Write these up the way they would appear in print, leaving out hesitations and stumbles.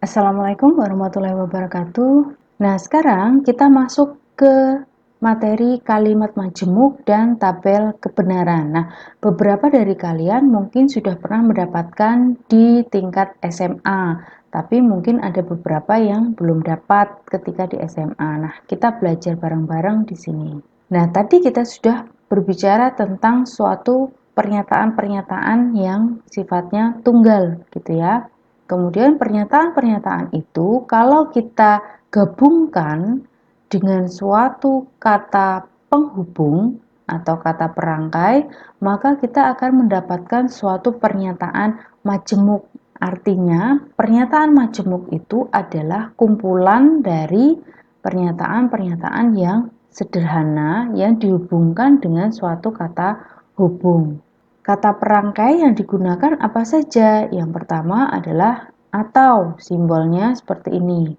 Assalamualaikum warahmatullahi wabarakatuh. Nah, sekarang kita masuk ke materi kalimat majemuk dan tabel kebenaran. Nah, beberapa dari kalian mungkin sudah pernah mendapatkan di tingkat SMA, tapi mungkin ada beberapa yang belum dapat ketika di SMA. Nah, kita belajar bareng-bareng di sini. Nah, tadi kita sudah berbicara tentang suatu pernyataan-pernyataan yang sifatnya tunggal, gitu ya. Kemudian pernyataan-pernyataan itu kalau kita gabungkan dengan suatu kata penghubung atau kata perangkai, maka kita akan mendapatkan suatu pernyataan majemuk. Artinya, pernyataan majemuk itu adalah kumpulan dari pernyataan-pernyataan yang sederhana yang dihubungkan dengan suatu kata hubung. Kata perangkai yang digunakan apa saja? Yang pertama adalah atau, simbolnya seperti ini.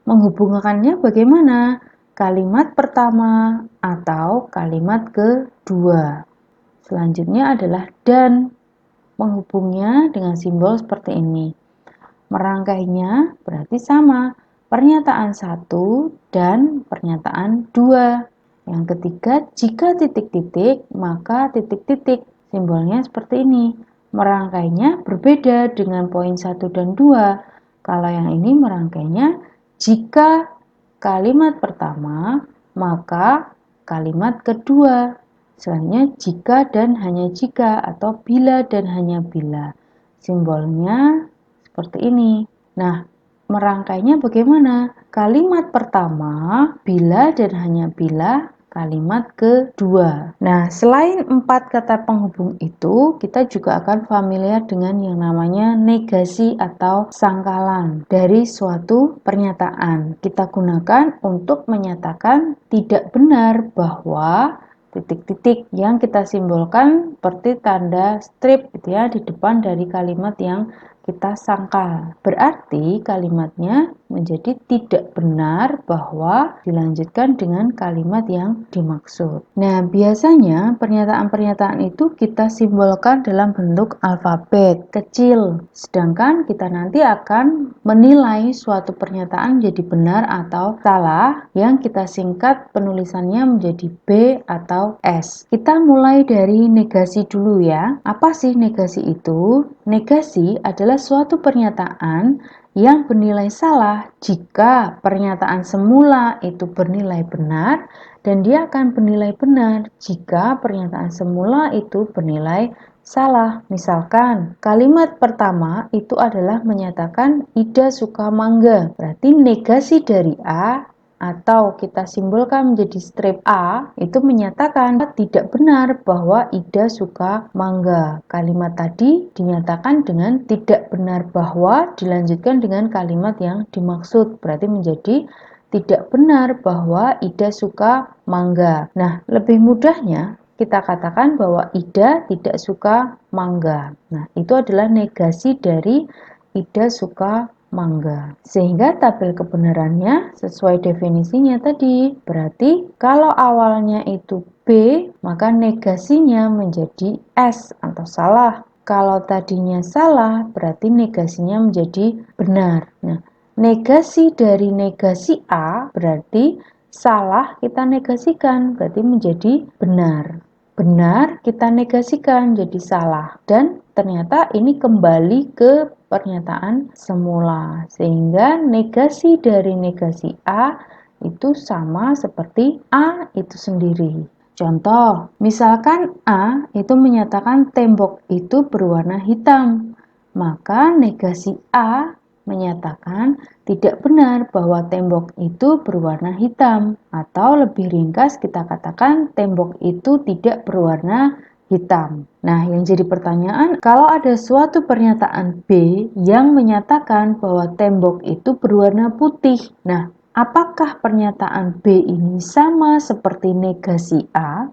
Menghubungkannya bagaimana? Kalimat pertama atau kalimat kedua. Selanjutnya adalah dan. Menghubungnya dengan simbol seperti ini. Merangkainya berarti sama. Pernyataan satu dan pernyataan dua. Yang ketiga, jika titik-titik, maka titik-titik. Simbolnya seperti ini. Merangkainya berbeda dengan poin 1 dan 2. Kalau yang ini merangkainya jika kalimat pertama, maka kalimat kedua. Selanjutnya jika dan hanya jika atau bila dan hanya bila. Simbolnya seperti ini. Nah, merangkainya bagaimana? Kalimat pertama, bila dan hanya bila, kalimat kedua. Nah, selain 4 kata penghubung itu, kita juga akan familiar dengan yang namanya negasi atau sangkalan dari suatu pernyataan. Kita gunakan untuk menyatakan tidak benar bahwa titik-titik yang kita simbolkan seperti tanda strip gitu ya di depan dari kalimat yang kita sangkal. Berarti kalimatnya menjadi tidak benar bahwa dilanjutkan dengan kalimat yang dimaksud. Nah, biasanya pernyataan-pernyataan itu kita simbolkan dalam bentuk alfabet kecil. Sedangkan kita nanti akan menilai suatu pernyataan menjadi benar atau salah yang kita singkat penulisannya menjadi B atau S. Kita mulai dari negasi dulu ya. Apa sih negasi itu? Negasi adalah suatu pernyataan yang bernilai salah jika pernyataan semula itu bernilai benar dan dia akan bernilai benar jika pernyataan semula itu bernilai salah. Misalkan kalimat pertama itu adalah menyatakan Ida suka mangga. Berarti negasi dari A atau kita simbolkan menjadi strip A itu menyatakan tidak benar bahwa Ida suka mangga. Kalimat tadi dinyatakan dengan tidak benar bahwa dilanjutkan dengan kalimat yang dimaksud. Berarti menjadi tidak benar bahwa Ida suka mangga. Nah, lebih mudahnya kita katakan bahwa Ida tidak suka mangga. Nah, itu adalah negasi dari Ida suka mangga. Sehingga tabel kebenarannya sesuai definisinya tadi. Berarti kalau awalnya itu B, maka negasinya menjadi S atau salah. Kalau tadinya salah, berarti negasinya menjadi benar. Nah, negasi dari negasi A berarti salah kita negasikan, berarti menjadi benar. Benar kita negasikan jadi salah. Dan ternyata ini kembali ke pernyataan semula. Sehingga negasi dari negasi A itu sama seperti A itu sendiri. Contoh, misalkan A itu menyatakan tembok itu berwarna hitam. Maka negasi A menyatakan tidak benar bahwa tembok itu berwarna hitam, atau lebih ringkas kita katakan tembok itu tidak berwarna hitam. Nah, yang jadi pertanyaan, kalau ada suatu pernyataan B yang menyatakan bahwa tembok itu berwarna putih. Nah, apakah pernyataan B ini sama seperti negasi A?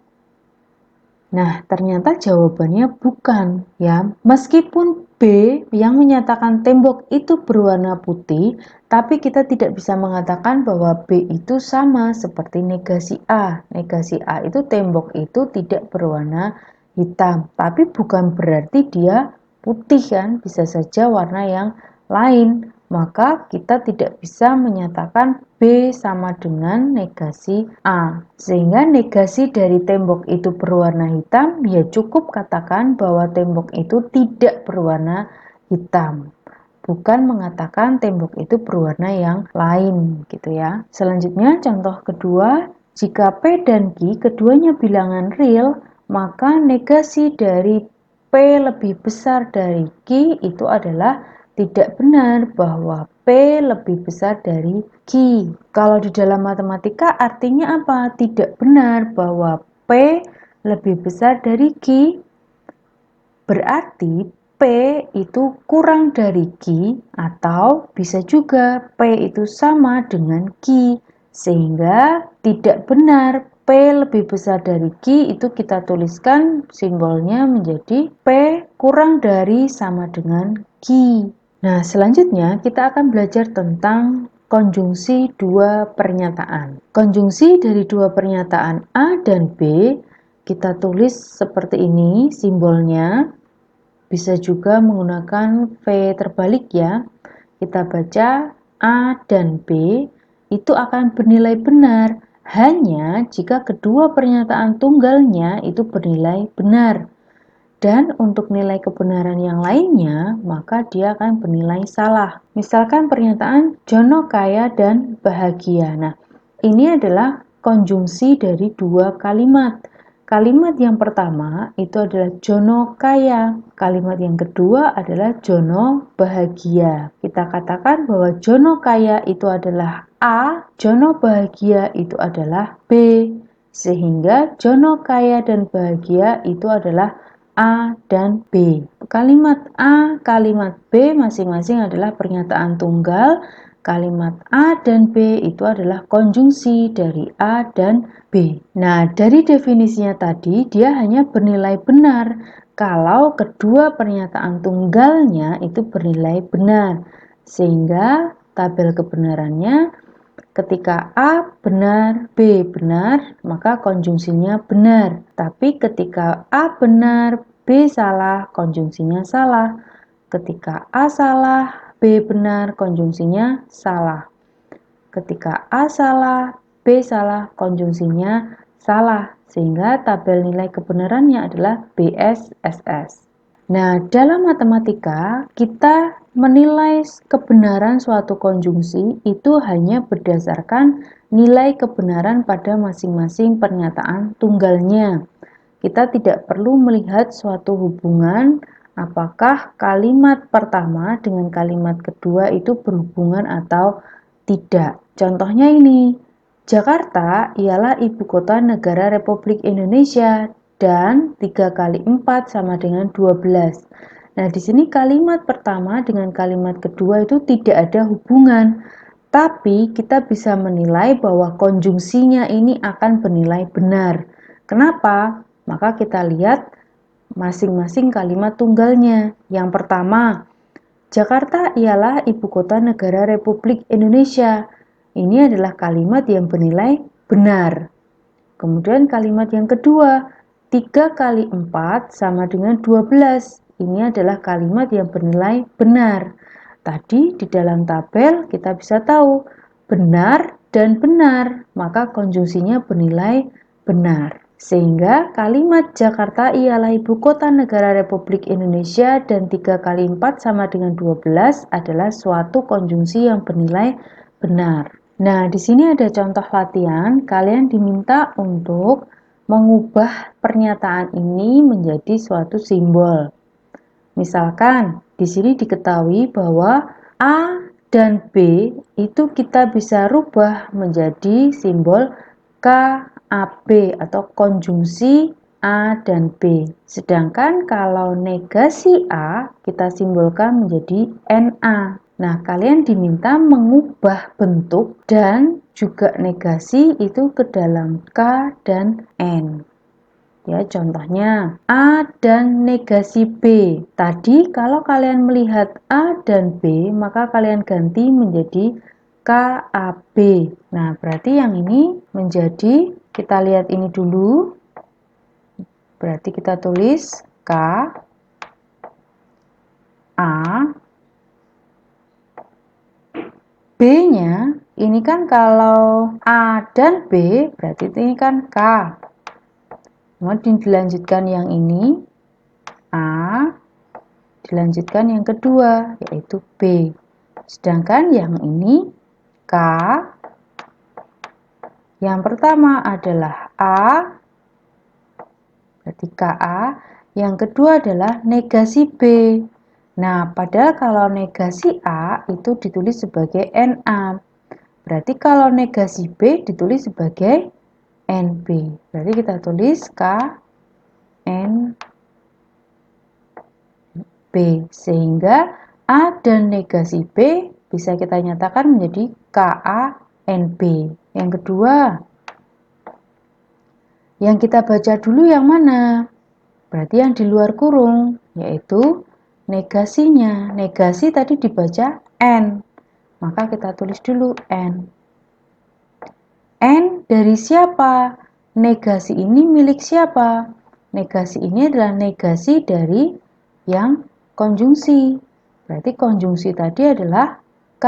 Nah, ternyata jawabannya bukan ya. Meskipun B yang menyatakan tembok itu berwarna putih, tapi kita tidak bisa mengatakan bahwa B itu sama seperti negasi A. Negasi A itu tembok itu tidak berwarna hitam, tapi bukan berarti dia putih kan, bisa saja warna yang lain. maka kita tidak bisa menyatakan B sama dengan negasi A. Sehingga negasi dari tembok itu berwarna hitam, ya cukup katakan bahwa tembok itu tidak berwarna hitam. Bukan mengatakan tembok itu berwarna yang lain gitu ya. Selanjutnya contoh kedua, jika P dan Q keduanya bilangan real, maka negasi dari P lebih besar dari Q itu adalah tidak benar bahwa P lebih besar dari Q. Kalau di dalam matematika artinya apa? Tidak benar bahwa P lebih besar dari Q. Berarti P itu kurang dari Q atau bisa juga P itu sama dengan Q. Sehingga tidak benar P lebih besar dari Q itu kita tuliskan simbolnya menjadi P kurang dari sama dengan Q. Nah, selanjutnya kita akan belajar tentang konjungsi dua pernyataan. Konjungsi dari dua pernyataan A dan B kita tulis seperti ini simbolnya. Bisa juga menggunakan V terbalik ya. Kita baca A dan B itu akan bernilai benar hanya jika kedua pernyataan tunggalnya itu bernilai benar. Dan untuk nilai kebenaran yang lainnya, maka dia akan bernilai salah. Misalkan pernyataan Jono kaya dan bahagia. Nah, ini adalah konjungsi dari dua kalimat. Kalimat yang pertama itu adalah Jono kaya. Kalimat yang kedua adalah Jono bahagia. Kita katakan bahwa Jono kaya itu adalah A, Jono bahagia itu adalah B. Sehingga Jono kaya dan bahagia itu adalah A dan B. Kalimat A, kalimat B masing-masing adalah pernyataan tunggal. Kalimat A dan B itu adalah konjungsi dari A dan B. Nah, dari definisinya tadi, dia hanya bernilai benar kalau kedua pernyataan tunggalnya itu bernilai benar. Sehingga tabel kebenarannya ketika A benar, B benar, maka konjungsinya benar. Tapi ketika A benar, B salah, konjungsinya salah. Ketika A salah, B benar, konjungsinya salah. Ketika A salah, B salah, konjungsinya salah. Sehingga tabel nilai kebenarannya adalah BSSS. Nah, dalam matematika, kita menilai kebenaran suatu konjungsi itu hanya berdasarkan nilai kebenaran pada masing-masing pernyataan tunggalnya. Kita tidak perlu melihat suatu hubungan apakah kalimat pertama dengan kalimat kedua itu berhubungan atau tidak. Contohnya ini, Jakarta ialah ibu kota negara Republik Indonesia dan 3 kali 4 sama dengan 12. Nah, di sini kalimat pertama dengan kalimat kedua itu tidak ada hubungan. Tapi kita bisa menilai bahwa konjungsinya ini akan bernilai benar. Kenapa? Maka kita lihat masing-masing kalimat tunggalnya. Yang pertama, Jakarta ialah ibu kota negara Republik Indonesia. Ini adalah kalimat yang bernilai benar. Kemudian kalimat yang kedua, 3 kali 4 sama dengan 12. Ini adalah kalimat yang bernilai benar. Tadi di dalam tabel kita bisa tahu benar dan benar, maka konjungsinya bernilai benar. Sehingga kalimat Jakarta ialah ibu kota negara Republik Indonesia dan 3 kali 4 sama dengan 12 adalah suatu konjungsi yang bernilai benar. Nah, di sini ada contoh latihan. Kalian diminta untuk mengubah pernyataan ini menjadi suatu simbol. Misalkan, di sini diketahui bahwa A dan B itu kita bisa rubah menjadi simbol KAB atau konjungsi A dan B. Sedangkan kalau negasi A kita simbolkan menjadi NA. Nah, kalian diminta mengubah bentuk dan juga negasi itu ke dalam K dan N. Ya, contohnya A dan negasi B. Tadi kalau kalian melihat A dan B, maka kalian ganti menjadi KAB. Nah, berarti yang ini menjadi, kita lihat ini dulu. Berarti kita tulis K, A, Ini kan kalau A dan B, berarti ini kan K. Kemudian dilanjutkan yang ini, A, dilanjutkan yang kedua, yaitu B. Sedangkan yang ini, K, yang pertama adalah A, berarti KA, yang kedua adalah negasi B. Nah, padahal kalau negasi A itu ditulis sebagai NA. Berarti kalau negasi B ditulis sebagai NB. Berarti kita tulis K, N, B. Sehingga A dan negasi B bisa kita nyatakan menjadi KA, NB. Yang kedua, yang kita baca dulu yang mana? Berarti yang di luar kurung, yaitu negasinya. Negasi tadi dibaca N. Maka kita tulis dulu N. N dari siapa? Negasi ini milik siapa? Negasi ini adalah negasi dari yang konjungsi. Berarti konjungsi tadi adalah K.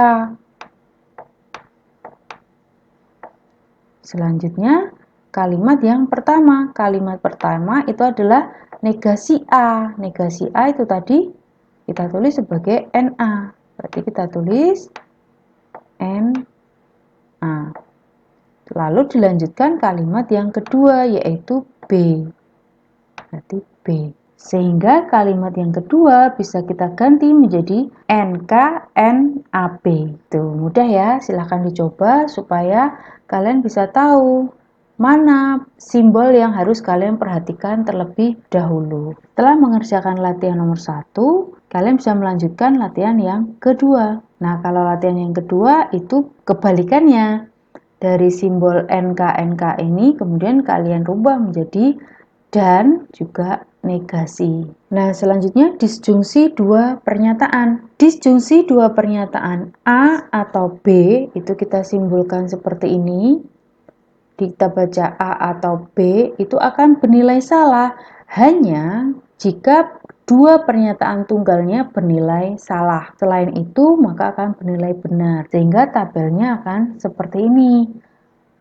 Selanjutnya, kalimat yang pertama. Kalimat pertama itu adalah negasi A. Negasi A itu tadi kita tulis sebagai NA. Berarti kita tulis NA. Lalu dilanjutkan kalimat yang kedua yaitu B. Berarti B. Sehingga kalimat yang kedua bisa kita ganti menjadi NKNAB. Tuh, mudah ya. Silahkan dicoba supaya kalian bisa tahu mana simbol yang harus kalian perhatikan terlebih dahulu. Setelah mengerjakan latihan nomor 1, kalian bisa melanjutkan latihan yang kedua. Nah, kalau latihan yang kedua itu kebalikannya. Dari simbol NK ini kemudian kalian rubah menjadi dan juga negasi. Nah, selanjutnya disjungsi dua pernyataan. Disjungsi dua pernyataan A atau B itu kita simbolkan seperti ini. Kita baca A atau B itu akan bernilai salah hanya jika dua pernyataan tunggalnya bernilai salah. Selain itu, maka akan bernilai benar. Sehingga tabelnya akan seperti ini.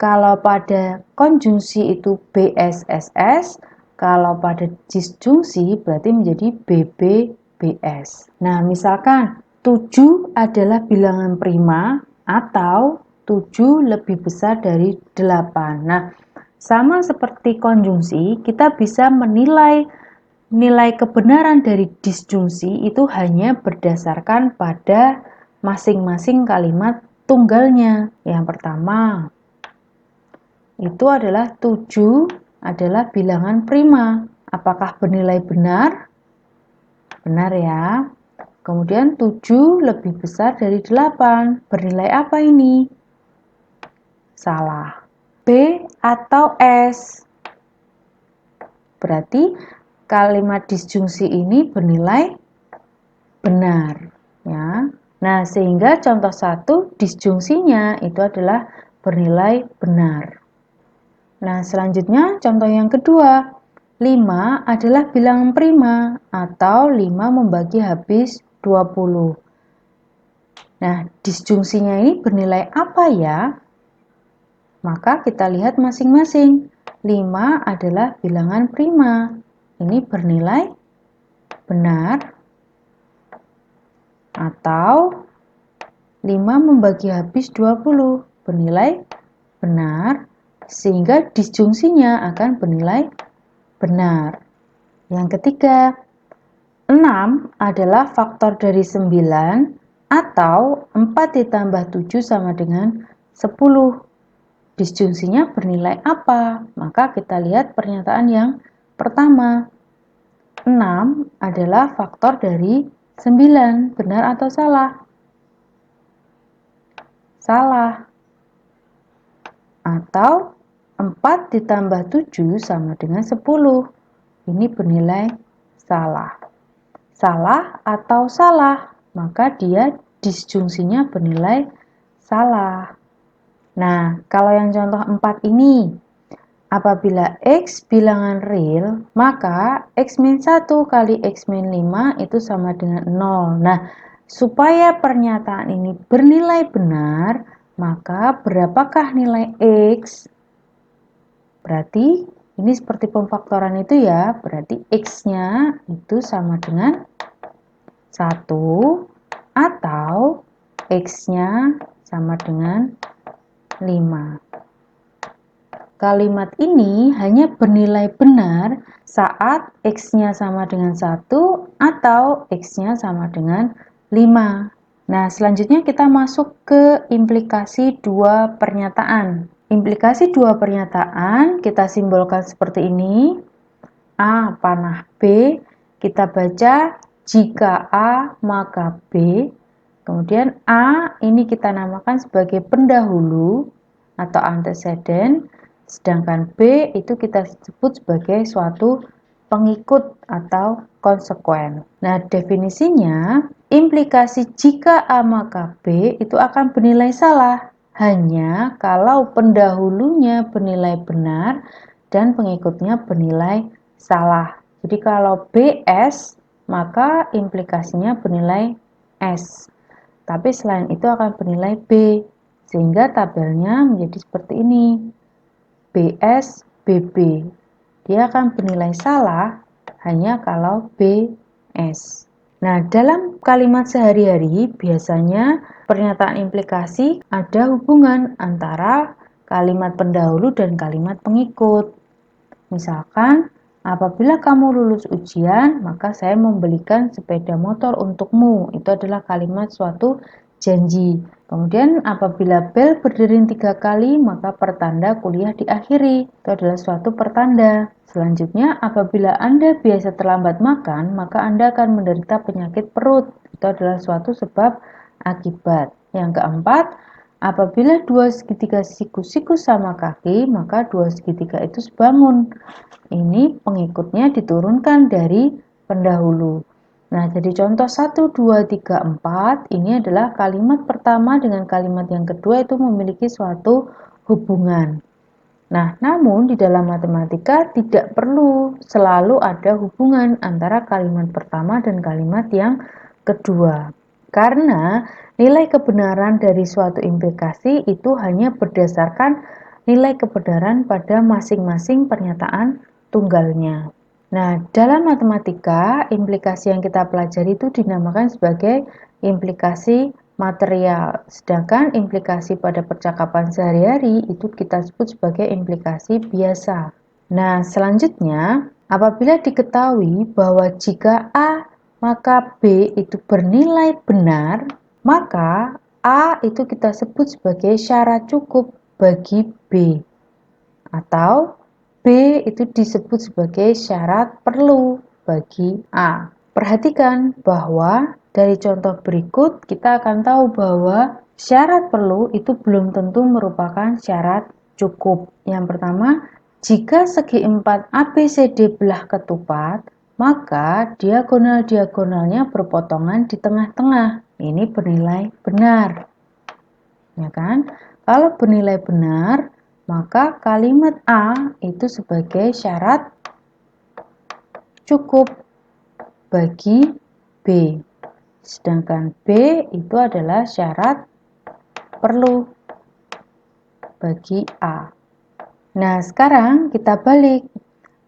Kalau pada konjungsi itu BSSS, kalau pada disjungsi berarti menjadi BBBS. Nah, misalkan 7 adalah bilangan prima atau 7 lebih besar dari 8. Nah, sama seperti konjungsi, kita bisa menilai nilai kebenaran dari disjungsi itu hanya berdasarkan pada masing-masing kalimat tunggalnya. Yang pertama, itu adalah 7 adalah bilangan prima. Apakah bernilai benar? Benar ya. Kemudian 7 lebih besar dari 8. Bernilai apa ini? Salah. B atau S? Berarti kalimat disjungsi ini bernilai benar. Ya. Nah, sehingga contoh 1 disjungsinya itu adalah bernilai benar. Nah, selanjutnya contoh yang kedua. 5 adalah bilangan prima atau 5 membagi habis 20. Nah, disjungsinya ini bernilai apa ya? Maka kita lihat masing-masing. 5 adalah bilangan prima. Ini bernilai benar atau 5 membagi habis 20 bernilai benar. Sehingga disjungsinya akan bernilai benar. Yang ketiga, 6 adalah faktor dari 9 atau 4 ditambah 7 sama dengan 10. Disjungsinya bernilai apa? Maka kita lihat pernyataan yang pertama. 6 adalah faktor dari 9. Benar atau salah? Salah. Atau 4 ditambah 7 sama dengan 10. Ini bernilai salah. Salah atau salah? Maka dia disjungsinya bernilai salah. Nah, kalau yang contoh 4 ini, apabila X bilangan real, maka X-1 kali X-5 itu sama dengan 0. Nah, supaya pernyataan ini bernilai benar, Maka berapakah nilai X? Berarti ini seperti pemfaktoran itu ya, berarti X-nya itu sama dengan 1 atau X-nya sama dengan 5. Kalimat ini hanya bernilai benar saat X-nya sama dengan 1 atau X-nya sama dengan 5. Nah, selanjutnya kita masuk ke implikasi dua pernyataan. Implikasi dua pernyataan kita simbolkan seperti ini. A panah B, kita baca jika A maka B. Kemudian A ini kita namakan sebagai pendahulu atau antecedent, sedangkan B itu kita sebut sebagai suatu pengikut atau konsekuen. Nah, definisinya implikasi jika A maka B itu akan bernilai salah hanya kalau pendahulunya bernilai benar dan pengikutnya bernilai salah. Jadi kalau BS maka implikasinya bernilai S. Tapi selain itu akan bernilai B, sehingga tabelnya menjadi seperti ini. BS, BB. Dia akan bernilai salah hanya kalau BS. Nah, dalam kalimat sehari-hari biasanya pernyataan implikasi ada hubungan antara kalimat pendahulu dan kalimat pengikut. Misalkan, apabila kamu lulus ujian, maka saya membelikan sepeda motor untukmu. Itu adalah kalimat suatu janji. Kemudian, apabila bel berdering 3 kali, maka pertanda kuliah diakhiri. Itu adalah suatu pertanda. Selanjutnya, apabila Anda biasa terlambat makan, maka Anda akan menderita penyakit perut. Itu adalah suatu sebab akibat. Yang keempat, apabila dua segitiga siku-siku sama kaki, maka dua segitiga itu sebangun. Ini pengikutnya diturunkan dari pendahulu. Nah, jadi contoh 1, 2, 3, 4 ini adalah kalimat pertama dengan kalimat yang kedua itu memiliki suatu hubungan. Nah, namun di dalam matematika tidak perlu selalu ada hubungan antara kalimat pertama dan kalimat yang kedua. Karena nilai kebenaran dari suatu implikasi itu hanya berdasarkan nilai kebenaran pada masing-masing pernyataan tunggalnya. Nah, dalam matematika, implikasi yang kita pelajari itu dinamakan sebagai implikasi material. Sedangkan implikasi pada percakapan sehari-hari itu kita sebut sebagai implikasi biasa. Nah, selanjutnya, apabila diketahui bahwa jika A maka B itu bernilai benar, maka A itu kita sebut sebagai syarat cukup bagi B. Atau B itu disebut sebagai syarat perlu bagi A. Perhatikan bahwa dari contoh berikut kita akan tahu bahwa syarat perlu itu belum tentu merupakan syarat cukup. Yang pertama, jika segi 4 ABCD belah ketupat, maka diagonal-diagonalnya berpotongan di tengah-tengah. Ini bernilai benar. Ya kan? Kalau bernilai benar, maka kalimat A itu sebagai syarat cukup bagi B. Sedangkan B itu adalah syarat perlu bagi A. Nah, sekarang kita balik.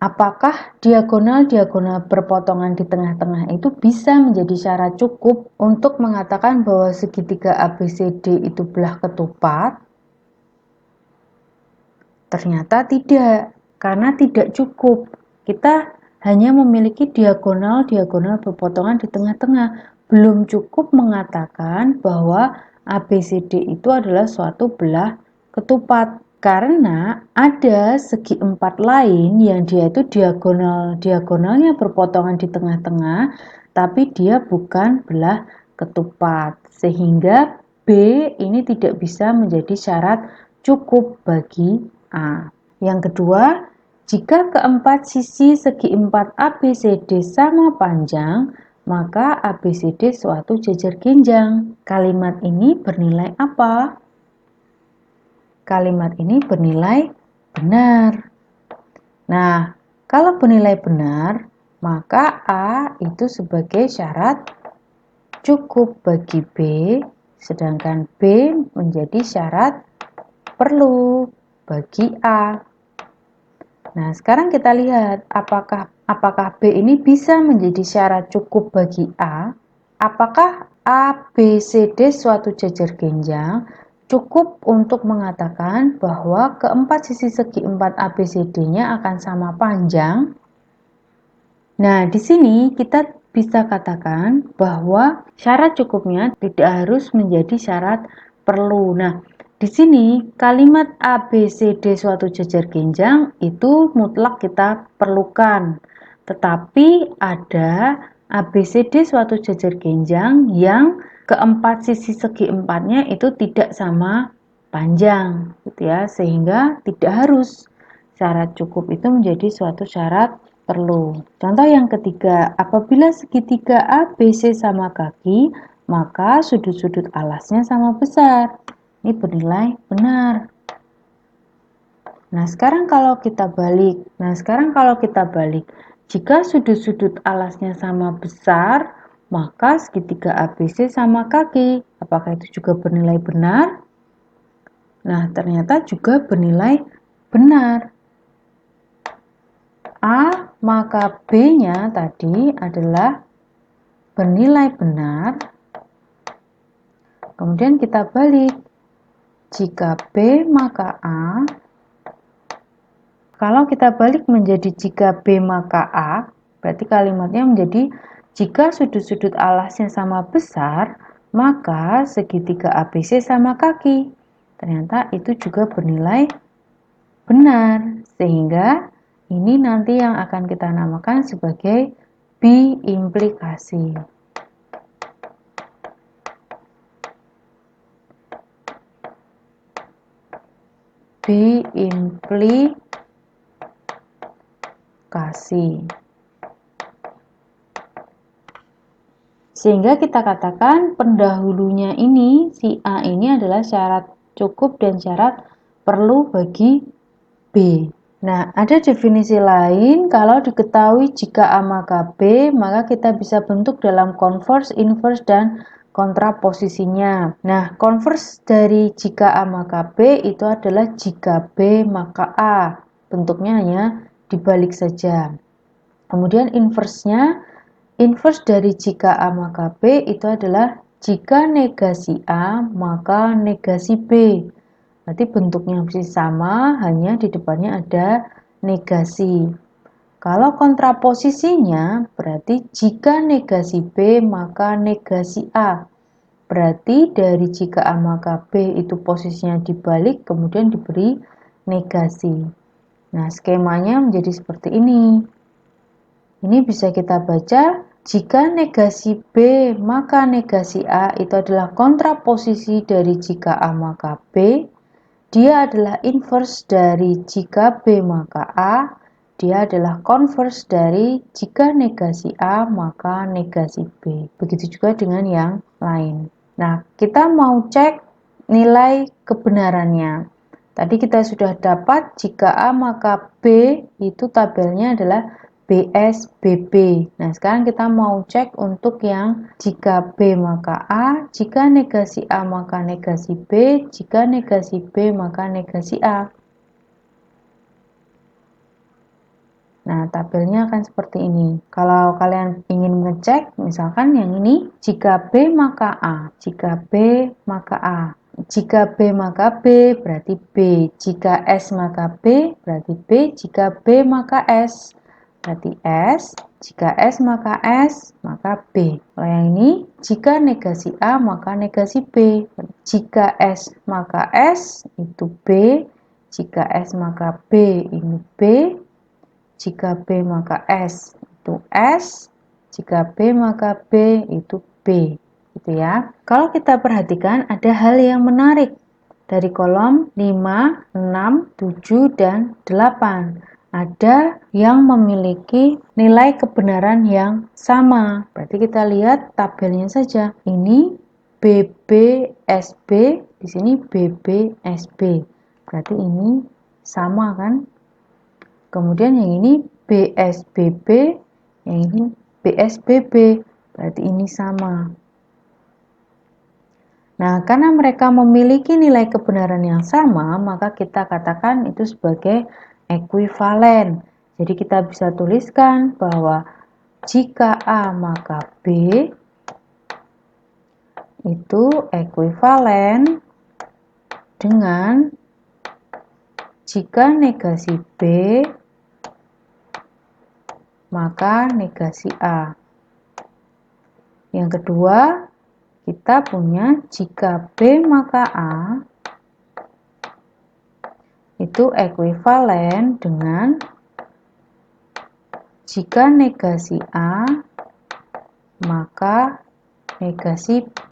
Apakah diagonal-diagonal berpotongan di tengah-tengah itu bisa menjadi syarat cukup untuk mengatakan bahwa segitiga ABCD itu belah ketupat? Ternyata tidak, karena tidak cukup. Kita hanya memiliki diagonal-diagonal berpotongan di tengah-tengah. Belum cukup mengatakan bahwa ABCD itu adalah suatu belah ketupat. Karena ada segi 4 lain yang dia itu diagonalnya berpotongan di tengah-tengah, tapi dia bukan belah ketupat. Sehingga B ini tidak bisa menjadi syarat cukup bagi A. Yang kedua, jika keempat sisi segi 4 ABCD sama panjang, maka ABCD suatu jajar genjang. Kalimat ini bernilai apa? Kalimat ini bernilai benar. Nah, kalau bernilai benar, maka A itu sebagai syarat cukup bagi B, sedangkan B menjadi syarat perlu bagi A. Nah, sekarang kita lihat apakah B ini bisa menjadi syarat cukup bagi A? Apakah A, B, C, D suatu jajar genjang cukup untuk mengatakan bahwa keempat sisi segi 4 ABCD-nya akan sama panjang? Nah, di sini kita bisa katakan bahwa syarat cukupnya tidak harus menjadi syarat perlu. Nah, di sini kalimat A, B, C, D suatu jajar genjang itu mutlak kita perlukan. Tetapi ada A, B, C, D suatu jajar genjang yang keempat sisi segi empatnya itu tidak sama panjang, gitu ya, sehingga tidak harus syarat cukup itu menjadi suatu syarat perlu. Contoh yang ketiga, apabila segitiga ABC sama kaki, maka sudut-sudut alasnya sama besar. Ini bernilai benar. Nah, sekarang kalau kita balik, jika sudut-sudut alasnya sama besar, maka segitiga ABC sama kaki. Apakah itu juga bernilai benar? Nah, ternyata juga bernilai benar. A maka B-nya tadi adalah bernilai benar. Kemudian kita balik. Jika B maka A. Kalau kita balik menjadi jika B maka A, berarti kalimatnya menjadi jika sudut-sudut alasnya sama besar, maka segitiga ABC sama kaki. Ternyata itu juga bernilai benar. Sehingga ini nanti yang akan kita namakan sebagai biimplikasi. Biimplikasi. Sehingga kita katakan pendahulunya ini, si A ini adalah syarat cukup dan syarat perlu bagi B. Nah, ada definisi lain kalau diketahui jika A maka B, maka kita bisa bentuk dalam converse, inverse, dan kontraposisinya. Nah, converse dari jika A maka B itu adalah jika B maka A. Bentuknya hanya dibalik saja. Kemudian inverse-nya, inverse dari jika A maka B itu adalah jika negasi A maka negasi B. Berarti bentuknya masih sama, hanya di depannya ada negasi. Kalau kontraposisinya, berarti jika negasi B, maka negasi A. Berarti dari jika A maka B itu posisinya dibalik, kemudian diberi negasi. Nah, skemanya menjadi seperti ini. Ini bisa kita baca, jika negasi B, maka negasi A itu adalah kontraposisi dari jika A maka B. Dia adalah inverse dari jika B maka A, dia adalah converse dari jika negasi A maka negasi B. Begitu juga dengan yang lain. Nah, kita mau cek nilai kebenarannya. Tadi kita sudah dapat jika A maka B itu tabelnya adalah BSBB. Nah, sekarang kita mau cek untuk yang jika B maka A, jika negasi A maka negasi B, jika negasi B maka negasi A. Nah, tabelnya akan seperti ini. Kalau kalian ingin mengecek, misalkan yang ini, jika B maka A, jika B maka A. Jika B maka B, berarti B. Jika S maka B, berarti B. Jika B maka S, berarti S. Jika S maka S, maka B. Kalau yang ini, jika negasi A maka negasi B. Jika S maka S, itu B. Jika S maka B, ini B. Jika B maka S, itu S. Jika B maka B, itu B. Gitu ya. Kalau kita perhatikan ada hal yang menarik dari kolom 5, 6, 7, dan 8. Ada yang memiliki nilai kebenaran yang sama. Berarti kita lihat tabelnya saja. Ini BBSB, di sini BBSB. Berarti ini sama kan? Kemudian yang ini BSBB, yang ini BSBB. Berarti ini sama. Nah, karena mereka memiliki nilai kebenaran yang sama, maka kita katakan itu sebagai ekuivalen. Jadi kita bisa tuliskan bahwa jika A maka B itu ekuivalen dengan jika negasi B maka negasi A. Yang kedua, kita punya jika B maka A itu ekuivalen dengan jika negasi A maka negasi B.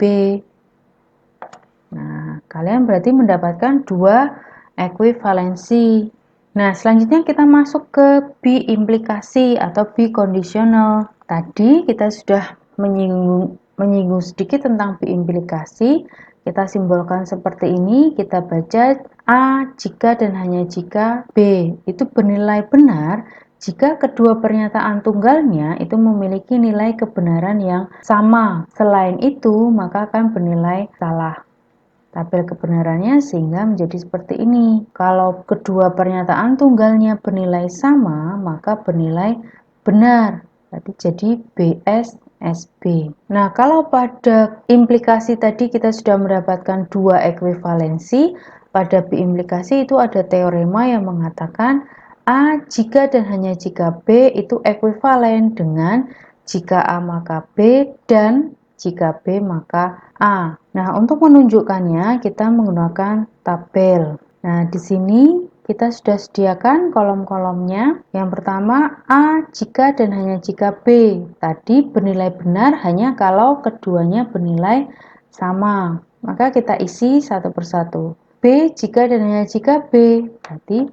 Nah, kalian berarti mendapatkan dua ekuivalensi. Nah, selanjutnya kita masuk ke bi-implikasi atau bi-conditional. Tadi kita sudah menyinggung sedikit tentang bi-implikasi. Kita simbolkan seperti ini, kita baca A jika dan hanya jika B itu bernilai benar jika kedua pernyataan tunggalnya itu memiliki nilai kebenaran yang sama. Selain itu, maka akan bernilai salah. Tabel kebenarannya sehingga menjadi seperti ini. Kalau kedua pernyataan tunggalnya bernilai sama, maka bernilai benar. Berarti jadi BS SB. Nah, kalau pada implikasi tadi kita sudah mendapatkan dua ekuivalensi, pada bi-implikasi itu ada teorema yang mengatakan A jika dan hanya jika B itu ekuivalen dengan jika A maka B dan jika B maka A. Nah, untuk menunjukkannya kita menggunakan tabel. Nah, di sini kita sudah sediakan kolom-kolomnya. Yang pertama A jika dan hanya jika B. Tadi bernilai benar hanya kalau keduanya bernilai sama. Maka kita isi satu persatu. B jika dan hanya jika B. Berarti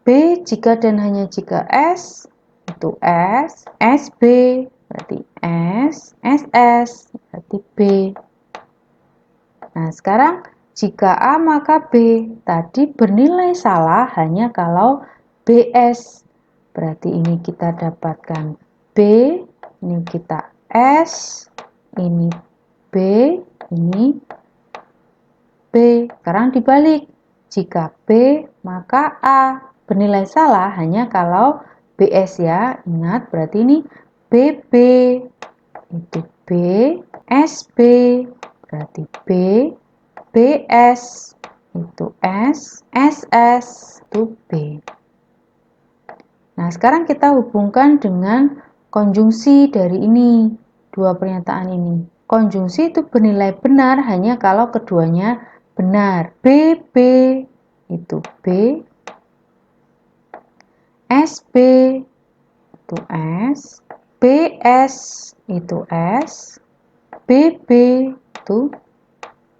B jika dan hanya jika S itu S, SB berarti S, SS berarti B. Nah, sekarang jika A maka B tadi bernilai salah hanya kalau BS. Berarti ini kita dapatkan B, ini kita S, ini B, ini B. Sekarang dibalik. Jika B maka A. Bernilai salah hanya kalau BS ya. Ingat berarti ini BB. Itu B, SB. Berarti B, BS. Itu S, SS. Itu B. Nah, sekarang kita hubungkan dengan konjungsi dari ini. Dua pernyataan ini. Konjungsi itu bernilai benar hanya kalau keduanya benar. BB itu B, SB itu S, BS itu S, BB itu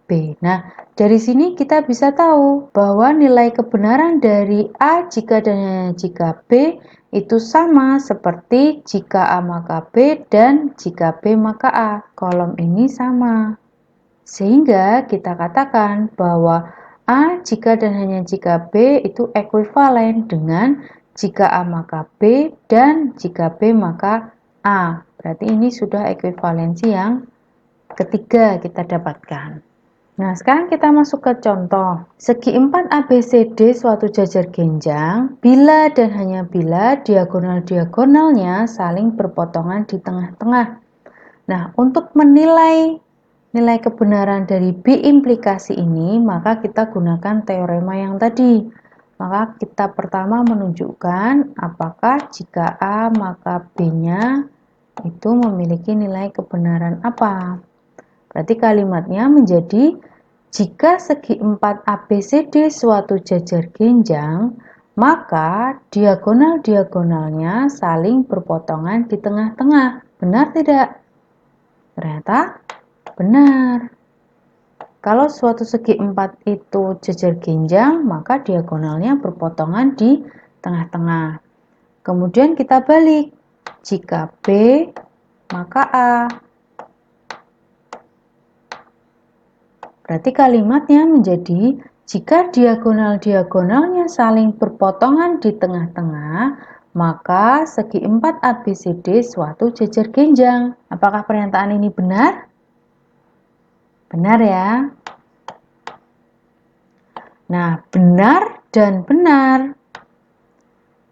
B. Nah, dari sini kita bisa tahu bahwa nilai kebenaran dari A jika dan hanya jika B itu sama seperti jika A maka B dan jika B maka A. Kolom ini sama. Sehingga kita katakan bahwa A jika dan hanya jika B itu ekuivalen dengan jika A maka B dan jika B maka A. Berarti ini sudah ekuivalensi yang ketiga kita dapatkan. Nah, sekarang kita masuk ke contoh. Segi 4 ABCD suatu jajar genjang bila dan hanya bila diagonal-diagonalnya saling berpotongan di tengah-tengah. Nah, untuk menilai nilai kebenaran dari bi-implikasi ini, maka kita gunakan teorema yang tadi. Maka kita pertama menunjukkan apakah jika A maka B-nya itu memiliki nilai kebenaran apa. Berarti kalimatnya menjadi jika segi 4 ABCD suatu jajar genjang, maka diagonal-diagonalnya saling berpotongan di tengah-tengah. Benar tidak? Ternyata benar. Kalau suatu segi 4 itu jajar genjang, maka diagonalnya berpotongan di tengah-tengah. Kemudian kita balik. Jika B, maka A. Berarti kalimatnya menjadi jika diagonal-diagonalnya saling berpotongan di tengah-tengah, maka segi 4 ABCD suatu jejer genjang. Apakah pernyataan ini benar? Benar ya. Nah, benar dan benar.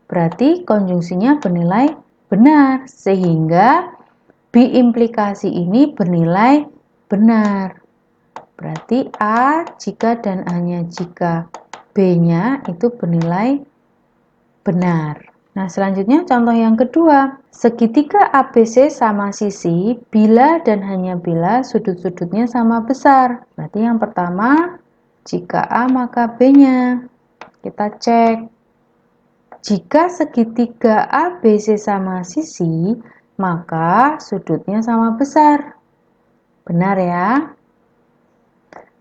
Berarti konjungsinya bernilai benar, sehingga biimplikasi ini bernilai benar. Berarti A jika dan hanya jika B-nya itu bernilai benar. Nah, selanjutnya contoh yang kedua. Segitiga ABC sama sisi bila dan hanya bila sudut-sudutnya sama besar. Berarti yang pertama, jika A maka B-nya. Kita cek. Jika segitiga ABC sama sisi, maka sudutnya sama besar. Benar ya?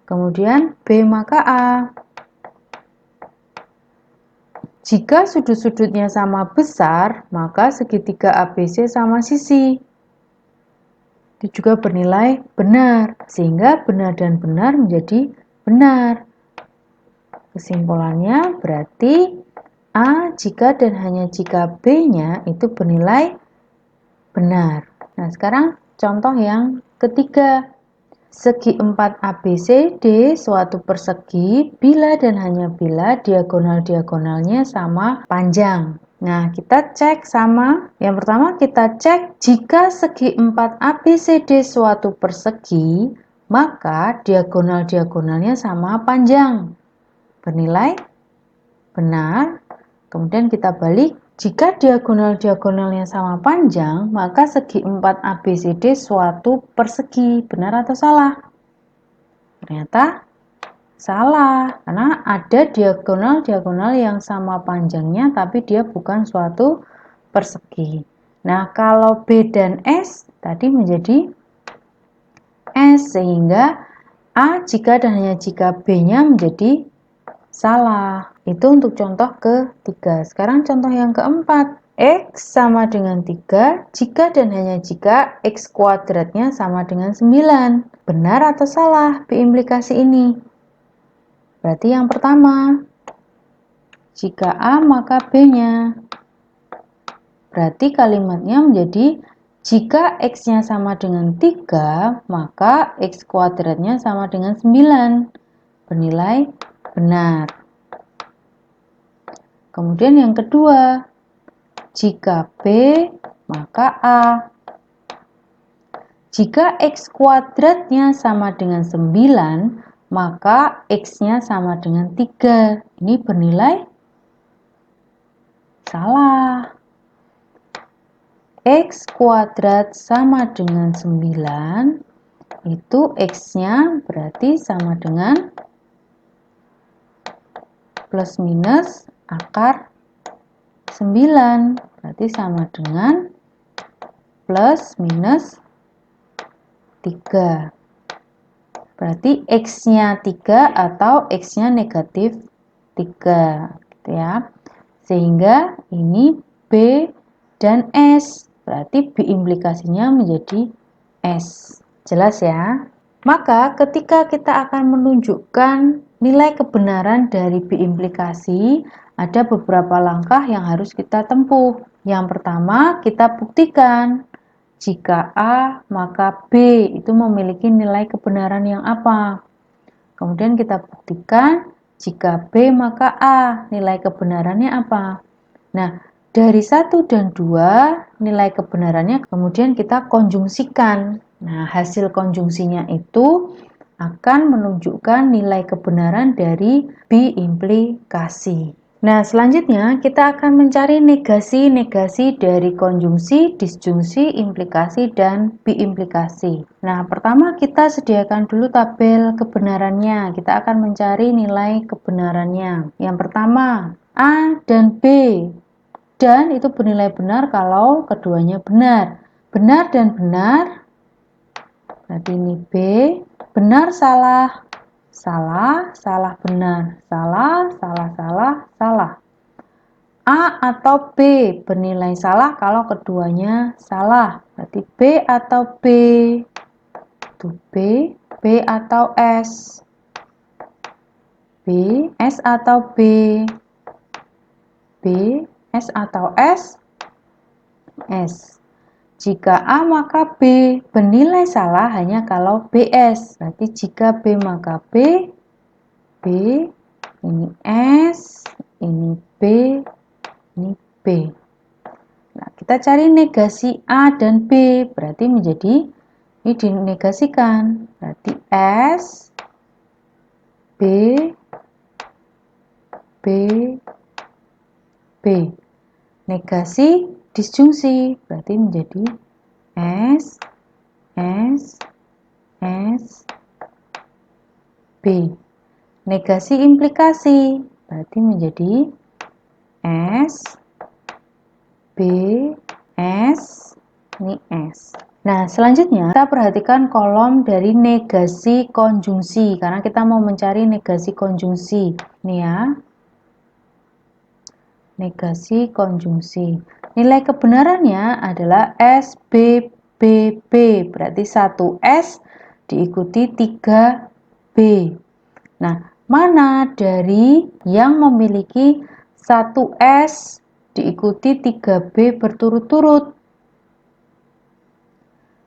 Kemudian B maka A. Jika sudut-sudutnya sama besar, maka segitiga ABC sama sisi. Itu juga bernilai benar, sehingga benar dan benar menjadi benar. Kesimpulannya berarti A jika dan hanya jika B-nya itu bernilai benar. Nah, sekarang contoh yang ketiga. Segi 4 ABCD suatu persegi bila dan hanya bila diagonal-diagonalnya sama panjang. Nah, kita cek sama. Yang pertama kita cek jika segi 4 ABCD suatu persegi, maka diagonal-diagonalnya sama panjang. Bernilai benar. Kemudian kita balik. Jika diagonal-diagonalnya sama panjang, maka segi 4 ABCD suatu persegi. Benar atau salah? Ternyata salah, karena ada diagonal-diagonal yang sama panjangnya, tapi dia bukan suatu persegi. Nah, kalau B dan S tadi menjadi S, sehingga A jika dan hanya jika B-nya menjadi salah. Itu untuk contoh ketiga. Sekarang contoh yang keempat. X sama dengan 3 jika dan hanya jika X kuadratnya sama dengan 9. Benar atau salah biimplikasi ini? Berarti yang pertama, jika A maka B-nya. Berarti kalimatnya menjadi jika X-nya sama dengan 3, maka X kuadratnya sama dengan 9. Bernilai benar. Kemudian yang kedua, jika B maka A. Jika X kuadratnya sama dengan 9, maka X-nya sama dengan 3. Ini bernilai salah. X kuadrat sama dengan 9, itu X-nya berarti sama dengan plus minus akar 9. Berarti sama dengan plus minus 3. Berarti X-nya 3 atau X-nya negatif 3. Gitu ya. Sehingga ini B dan S. Berarti biimplikasinya menjadi S. Jelas ya? Maka ketika kita akan menunjukkan nilai kebenaran dari biimplikasi, ada beberapa langkah yang harus kita tempuh. Yang pertama, kita buktikan jika A maka B itu memiliki nilai kebenaran yang apa. Kemudian kita buktikan jika B maka A nilai kebenarannya apa. Nah, dari 1 dan 2 nilai kebenarannya kemudian kita konjungsikan. Nah, hasil konjungsinya itu akan menunjukkan nilai kebenaran dari biimplikasi. Nah, selanjutnya kita akan mencari negasi-negasi dari konjungsi, disjungsi, implikasi, dan biimplikasi. Nah, pertama kita sediakan dulu tabel kebenarannya. Kita akan mencari nilai kebenarannya. Yang pertama, A dan B. Dan itu bernilai benar kalau keduanya benar. Benar dan benar, berarti ini B. Benar, salah. Salah, salah, benar. Salah, salah, salah, salah. A atau B bernilai salah kalau keduanya salah. Berarti B atau B. Itu B. B atau S. B. S atau B. B. S atau S? S. Jika A maka B bernilai salah hanya kalau BS. Berarti jika B maka B, ini S, ini B, ini B. Nah, kita cari negasi A dan B, berarti menjadi ini dinegasikan. Berarti S, B, B, B. Negasi disjungsi, berarti menjadi S, S, S, B. Negasi implikasi, berarti menjadi S, B, S, ini S. Nah, selanjutnya kita perhatikan kolom dari negasi konjungsi, karena kita mau mencari negasi konjungsi. Ini ya, negasi konjungsi. Nilai kebenarannya adalah S, B, B, B. Berarti 1 S diikuti 3 B. Nah, mana dari yang memiliki 1 S diikuti 3 B berturut-turut?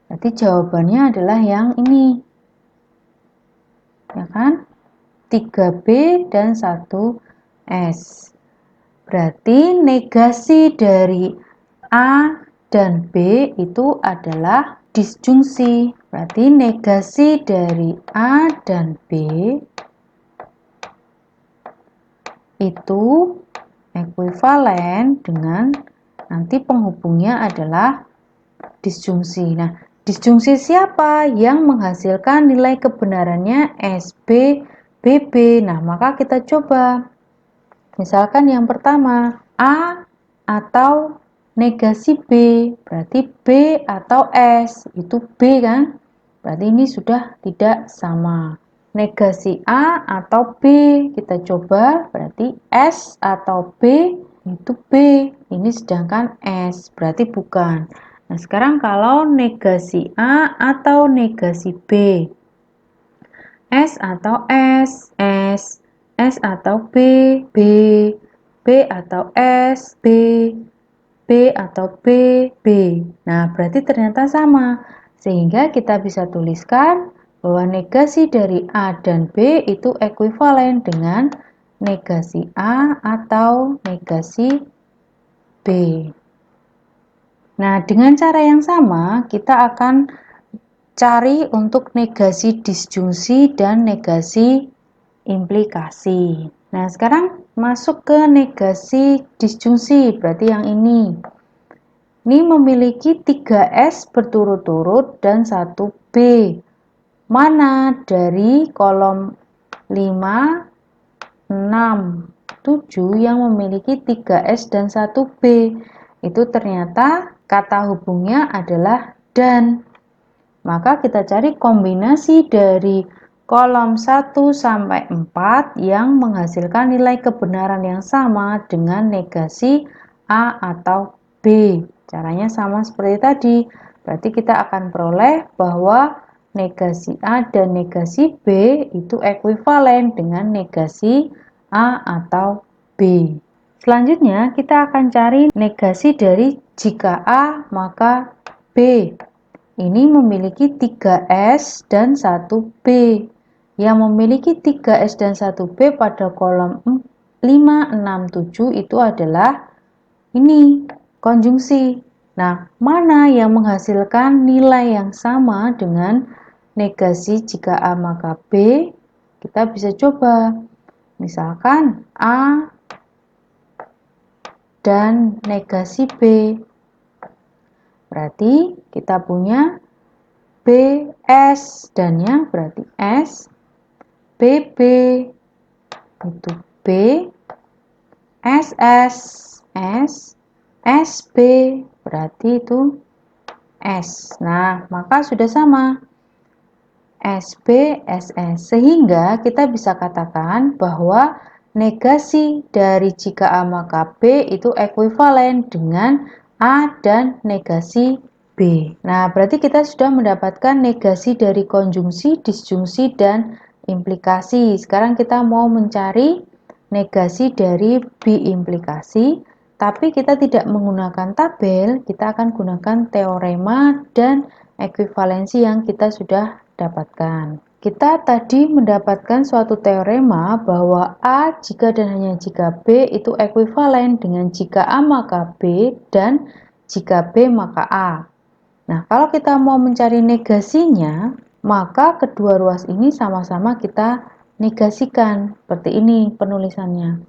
Berarti jawabannya adalah yang ini. Ya kan? 3B dan 1 S. Berarti negasi dari A dan B itu adalah disjungsi. Berarti negasi dari A dan B itu ekuivalen dengan nanti penghubungnya adalah disjungsi. Nah, disjungsi siapa yang menghasilkan nilai kebenarannya SB, BB? Nah, maka kita coba. Misalkan yang pertama, A atau negasi B, berarti B atau S, itu B kan? Berarti ini sudah tidak sama. Negasi A atau B, kita coba, berarti S atau B, itu B. Ini sedangkan S, berarti bukan. Nah, sekarang kalau negasi A atau negasi B, S atau S, S atau B, B, B atau S, B, B atau B, B. Nah, berarti ternyata sama. Sehingga kita bisa tuliskan bahwa negasi dari A dan B itu ekuivalen dengan negasi A atau negasi B. Nah, dengan cara yang sama, kita akan cari untuk negasi disjungsi dan negasi implikasi. Nah, sekarang masuk ke negasi disjungsi, berarti yang ini. Ini memiliki 3S berturut-turut dan 1 B. Mana dari kolom 5, 6, 7 yang memiliki 3S dan 1 B? Itu ternyata kata hubungnya adalah dan. Maka kita cari kombinasi dari kolom 1 sampai 4 yang menghasilkan nilai kebenaran yang sama dengan negasi A atau B. Caranya sama seperti tadi. Berarti kita akan peroleh bahwa negasi A dan negasi B itu ekuivalen dengan negasi A atau B. Selanjutnya kita akan cari negasi dari jika A maka B. Ini memiliki 3S dan 1 B. Yang memiliki 3S dan 1 B pada kolom 5, 6, 7 itu adalah ini, konjungsi. Nah, mana yang menghasilkan nilai yang sama dengan negasi jika A maka B? Kita bisa coba. Misalkan A dan negasi B. Berarti kita punya BS dan-nya berarti S, BB itu B, SS, S, SB berarti itu S. Nah, maka sudah sama. SB, SS. Sehingga kita bisa katakan bahwa negasi dari jika A maka B itu ekuivalen dengan A dan negasi B. Nah, berarti kita sudah mendapatkan negasi dari konjungsi, disjungsi, dan implikasi. Sekarang kita mau mencari negasi dari biimplikasi. Tapi kita tidak menggunakan tabel, kita akan gunakan teorema dan ekuivalensi yang kita sudah dapatkan. Kita tadi mendapatkan suatu teorema bahwa A jika dan hanya jika B itu ekuivalen dengan jika A maka B dan jika B maka A. Nah, kalau kita mau mencari negasinya, maka kedua ruas ini sama-sama kita negasikan. Seperti ini penulisannya.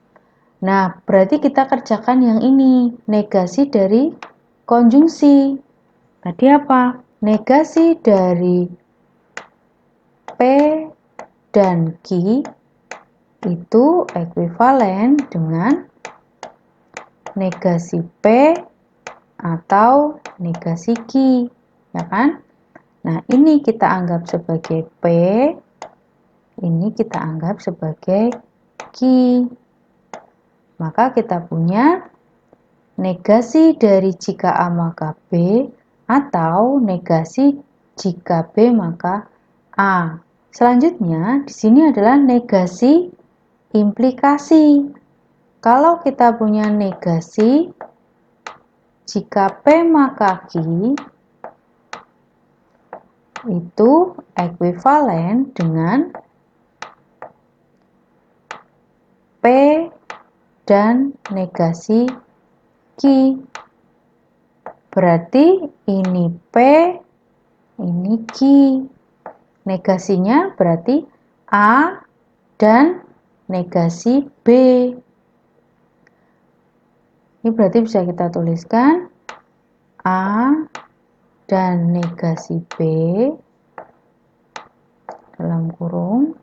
Nah, berarti kita kerjakan yang ini, negasi dari konjungsi. Tadi apa? Negasi dari P dan Q itu ekuivalen dengan negasi P atau negasi Q, ya kan? Nah, ini kita anggap sebagai P, ini kita anggap sebagai Q. Maka kita punya negasi dari jika A maka B atau negasi jika B maka A. Selanjutnya, di sini adalah negasi implikasi. Kalau kita punya negasi jika P maka Q itu ekuivalen dengan P dan negasi Q. Berarti ini P, ini Q. Negasinya berarti A dan negasi B. Ini berarti bisa kita tuliskan A dan negasi B dalam kurung.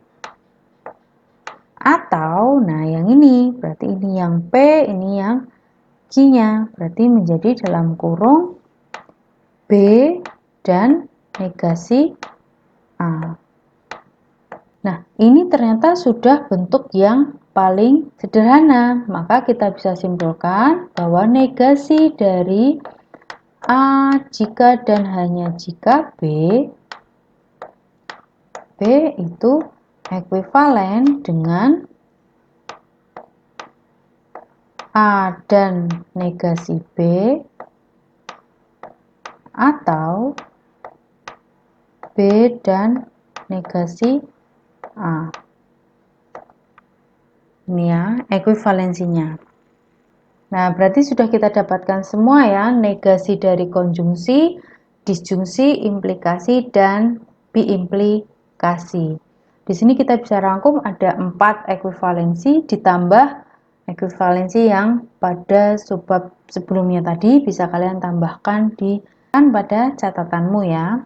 Atau, nah yang ini, berarti ini yang P, ini yang Q-nya. Berarti menjadi dalam kurung B dan negasi A. Nah, ini ternyata sudah bentuk yang paling sederhana. Maka kita bisa simpulkan bahwa negasi dari A jika dan hanya jika B itu ekuivalen dengan A dan negasi B atau B dan negasi A. Ini ya, ekuivalensinya. Nah, berarti sudah kita dapatkan semua ya, negasi dari konjungsi, disjungsi, implikasi, dan biimplikasi. Di sini kita bisa rangkum ada 4 ekuivalensi ditambah ekuivalensi yang pada subbab sebelumnya tadi bisa kalian tambahkan pada catatanmu ya.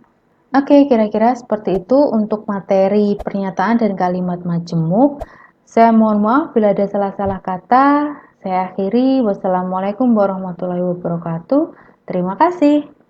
Oke, kira-kira seperti itu untuk materi pernyataan dan kalimat majemuk. Saya mohon maaf bila ada salah-salah kata. Saya akhiri. Wassalamualaikum warahmatullahi wabarakatuh. Terima kasih.